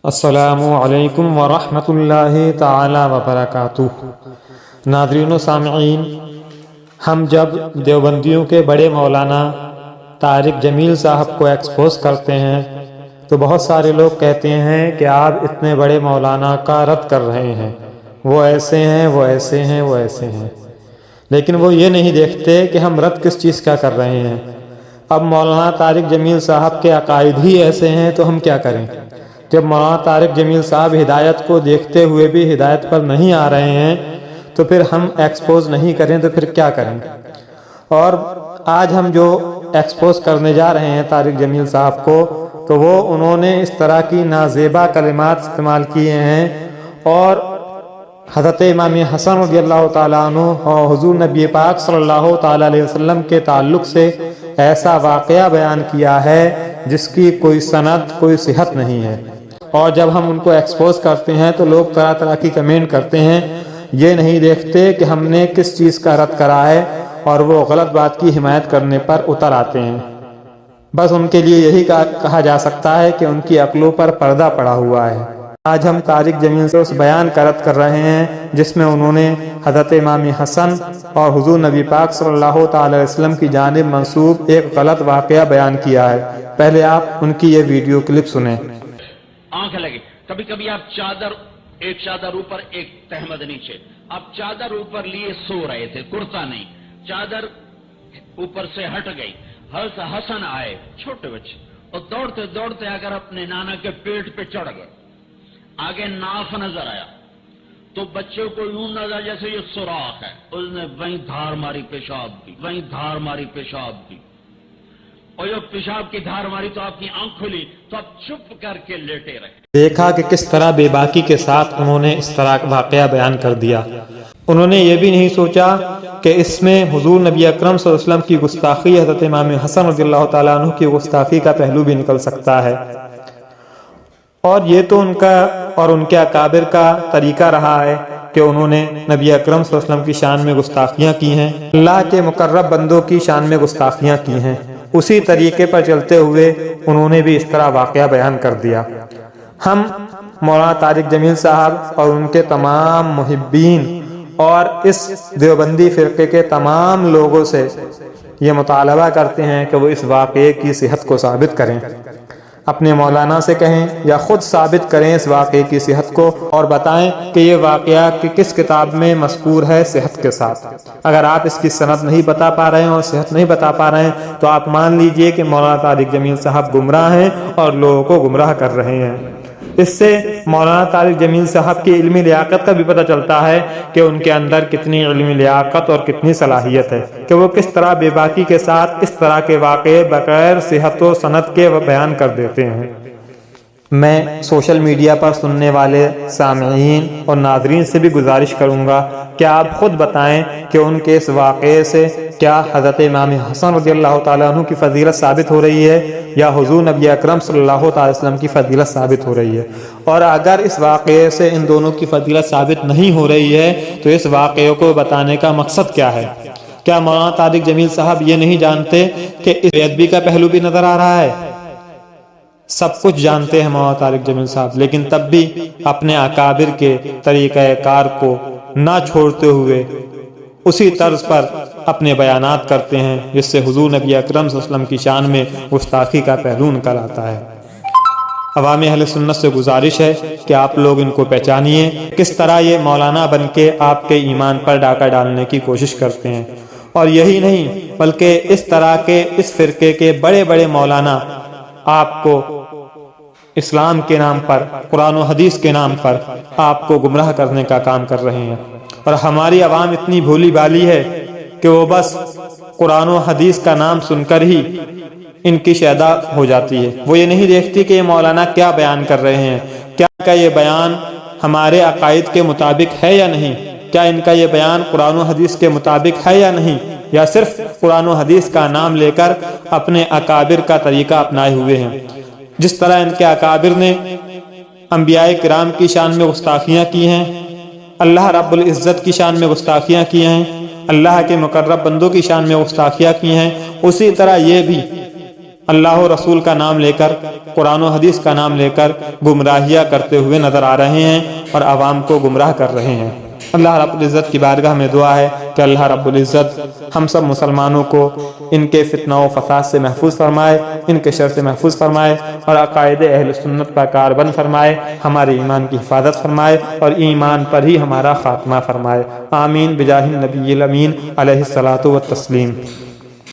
السلام علیکم ورحمۃ اللہ تعالی وبرکاتہ۔ ناظرین و سامعین، ہم جب دیوبندیوں کے بڑے مولانا طارق جمیل صاحب کو ایکسپوز کرتے ہیں تو بہت سارے لوگ کہتے ہیں کہ آپ اتنے بڑے مولانا کا رد کر رہے ہیں، وہ ایسے ہیں، وہ ایسے ہیں، وہ ایسے ہیں، لیکن وہ یہ نہیں دیکھتے کہ ہم رد کس چیز کا کر رہے ہیں۔ اب مولانا طارق جمیل صاحب کے عقائد ہی ایسے ہیں تو ہم کیا کریں؟ جب مولانا طارق جمیل صاحب ہدایت کو دیکھتے ہوئے بھی ہدایت پر نہیں آ رہے ہیں تو پھر ہم ایکسپوز نہیں کریں تو پھر کیا کریں؟ اور آج ہم جو ایکسپوز کرنے جا رہے ہیں طارق جمیل صاحب کو، تو وہ انہوں نے اس طرح کی نازیبا کلمات استعمال کیے ہیں اور حضرت امام حسن رضی اللہ تعالیٰ عنہ اور حضور نبی پاک صلی اللہ تعالیٰ علیہ وسلم کے تعلق سے ایسا واقعہ بیان کیا ہے جس کی کوئی سند، کوئی صحت نہیں ہے۔ اور جب ہم ان کو ایکسپوز کرتے ہیں تو لوگ طرح طرح کی کمنٹ کرتے ہیں، یہ نہیں دیکھتے کہ ہم نے کس چیز کا رد کرا ہے، اور وہ غلط بات کی حمایت کرنے پر اتر آتے ہیں۔ بس ان کے لیے یہی کہا جا سکتا ہے کہ ان کی عقلوں پر پردہ پڑا ہوا ہے۔ آج ہم طارق جمیل سے اس بیان کا رد کر رہے ہیں جس میں انہوں نے حضرت امام حسن اور حضور نبی پاک صلی اللہ تعالی علیہ وسلم کی جانب منسوب ایک غلط واقعہ بیان کیا ہے۔ پہلے آپ ان کی یہ ویڈیو کلپ سنیں۔ آنکھ لگے، کبھی کبھی آپ ایک چادر اوپر ایک تہمد نیچے، آپ چادر اوپر لیے سو رہے تھے، کرتا نہیں، چادر اوپر سے ہٹ گئی، حضرت حسن آئے، چھوٹے بچے، اور دوڑتے دوڑتے اگر اپنے نانا کے پیٹ پہ چڑھ گئے، آگے ناف نظر آیا تو بچوں کو یوں نظر جیسے یہ سوراخ ہے، اس نے وہیں دھار ماری، پیشاب دی، وہیں دھار ماری، پیشاب دی، اور جب پیشاب کی دھار ماری تو آپ کی آنکھ کھلی تو آپ چپ کر کے لیٹے رہے۔ دیکھا کہ کس طرح بے باکی کے ساتھ انہوں نے اس طرح کا واقعہ بیان کر دیا۔ انہوں نے یہ بھی نہیں سوچا کہ اس میں حضور نبی اکرم صلی اللہ علیہ وسلم کی گستاخی، حضرت امام حسن رضی اللہ تعالیٰ عنہ کی گستاخی کا پہلو بھی نکل سکتا ہے، اور یہ تو ان کا اور ان کے اکابر کا طریقہ رہا ہے کہ انہوں نے نبی اکرم صلی اللہ علیہ وسلم کی شان میں گستاخیاں کی ہیں، اللہ کے مقرب بندوں کی شان میں گستاخیاں کی ہیں۔ اسی طریقے پر چلتے ہوئے انہوں نے بھی اس طرح واقعہ بیان کر دیا۔ ہم مولانا طارق جمیل صاحب اور ان کے تمام محبین اور اس دیوبندی فرقے کے تمام لوگوں سے یہ مطالبہ کرتے ہیں کہ وہ اس واقعے کی صحت کو ثابت کریں، اپنے مولانا سے کہیں یا خود ثابت کریں اس واقعے کی صحت کو، اور بتائیں کہ یہ واقعہ کس کتاب میں مذکور ہے صحت کے ساتھ۔ اگر آپ اس کی سند نہیں بتا پا رہے ہیں اور صحت نہیں بتا پا رہے ہیں تو آپ مان لیجئے کہ مولانا طارق جمیل صاحب گمراہ ہیں اور لوگوں کو گمراہ کر رہے ہیں۔ اس سے مولانا طارق جمیل صاحب کی علمی لیاقت کا بھی پتہ چلتا ہے کہ ان کے اندر کتنی علمی لیاقت اور کتنی صلاحیت ہے کہ وہ کس طرح بے باکی کے ساتھ اس طرح کے واقعے بغیر صحت و سند کے بیان کر دیتے ہیں۔ میں سوشل میڈیا پر سننے والے سامعین اور ناظرین سے بھی گزارش کروں گا کہ آپ خود بتائیں کہ ان کے اس واقعے سے کیا حضرت امام حسن رضی اللہ تعالیٰ عنہ کی فضیلت ثابت ہو رہی ہے یا حضور نبی اکرم صلی اللہ تعالی وسلم کی فضیلت ثابت ہو رہی ہے، اور اگر اس واقعے سے ان دونوں کی فضیلت ثابت نہیں ہو رہی ہے تو اس واقعے کو بتانے کا مقصد کیا ہے؟ کیا مولانا طارق جمیل صاحب یہ نہیں جانتے کہ اس بے ادبی کا پہلو بھی نظر آ رہا ہے؟ سب کچھ جانتے ہیں مولانا طارق جمیل صاحب، لیکن تب بھی اپنے اکابر کے طریقہ کار کو نہ چھوڑتے ہوئے اسی طرز پر اپنے بیانات کرتے ہیں جس سے حضور نبی اکرم صلی اللہ علیہ وسلم کی شان میں گستاخی کا پہلو نکل آتا ہے۔ عوام اہل سنت سے گزارش ہے کہ آپ لوگ ان کو پہچانیے، کس طرح یہ مولانا بن کے آپ کے ایمان پر ڈاکہ ڈالنے کی کوشش کرتے ہیں، اور یہی نہیں بلکہ اس طرح کے اس فرقے کے بڑے بڑے مولانا آپ کو اسلام کے نام پر، قرآن و حدیث کے نام پر آپ کو گمراہ کرنے کا کام کر رہے ہیں۔ اور ہماری عوام اتنی بھولی بالی ہے کہ وہ بس قرآن و حدیث کا نام سن کر ہی ان کی شیدا ہو جاتی ہے، وہ یہ نہیں دیکھتی کہ یہ مولانا کیا بیان کر رہے ہیں، کیا ان کا یہ بیان ہمارے عقائد کے مطابق ہے یا نہیں، کیا ان کا یہ بیان قرآن و حدیث کے مطابق ہے یا نہیں، یا صرف قرآن و حدیث کا نام لے کر اپنے اکابر کا طریقہ اپنائے ہوئے ہیں۔ جس طرح ان کے اکابر نے انبیاء کرام کی شان میں گستاخیاں کی ہیں، اللہ رب العزت کی شان میں گستاخیاں کی ہیں، اللہ کے مقرب بندوں کی شان میں گستاخیاں کی ہیں، اسی طرح یہ بھی اللہ و رسول کا نام لے کر، قرآن و حدیث کا نام لے کر گمراہیاں کرتے ہوئے نظر آ رہے ہیں اور عوام کو گمراہ کر رہے ہیں۔ اللہ رب العزت کی بارگاہ میں دعا ہے کہ اللہ رب العزت ہم سب مسلمانوں کو ان کے فتنہ و فساد سے محفوظ فرمائے، ان کے شر سے محفوظ فرمائے اور عقائد اہل سنت پر کاربند فرمائے، ہمارے ایمان کی حفاظت فرمائے اور ایمان پر ہی ہمارا خاتمہ فرمائے۔ آمین بجاہ النبی الامین علیہ الصلاۃ والتسلیم۔